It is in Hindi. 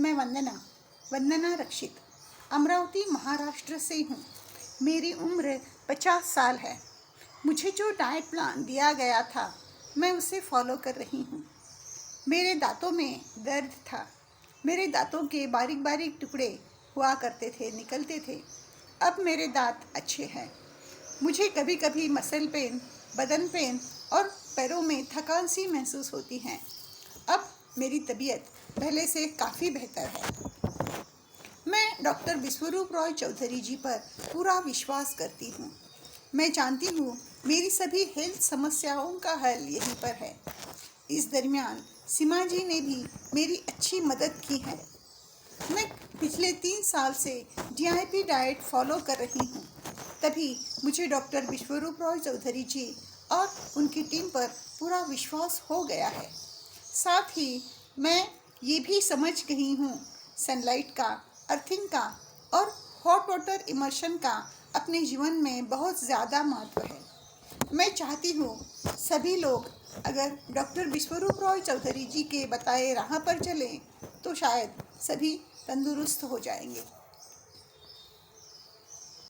मैं वंदना रक्षित अमरावती महाराष्ट्र से हूँ। मेरी उम्र 50 साल है। मुझे जो डाइट प्लान दिया गया था मैं उसे फॉलो कर रही हूँ। मेरे दांतों में दर्द था। मेरे दांतों के बारीक बारीक टुकड़े हुआ करते थे, निकलते थे। अब मेरे दांत अच्छे हैं। मुझे कभी कभी मसल पेन, बदन पेन और पैरों में थकान सी महसूस होती है। अब मेरी तबीयत पहले से काफ़ी बेहतर है। मैं डॉक्टर विश्वरूप रॉय चौधरी जी पर पूरा विश्वास करती हूँ। मैं जानती हूँ मेरी सभी हेल्थ समस्याओं का हल यहीं पर है। इस दरमियान सीमा जी ने भी मेरी अच्छी मदद की है। मैं पिछले 3 साल से DIP डाइट फॉलो कर रही हूँ। तभी मुझे डॉक्टर विश्वरूप रॉय चौधरी जी और उनकी टीम पर पूरा विश्वास हो गया है। साथ ही मैं ये भी समझ गई हूँ सनलाइट का, अर्थिंग का और हॉट वाटर इमर्शन का अपने जीवन में बहुत ज़्यादा महत्व है। मैं चाहती हूँ सभी लोग अगर डॉक्टर विश्वरूप रॉय चौधरी जी के बताए राह पर चलें तो शायद सभी तंदुरुस्त हो जाएंगे।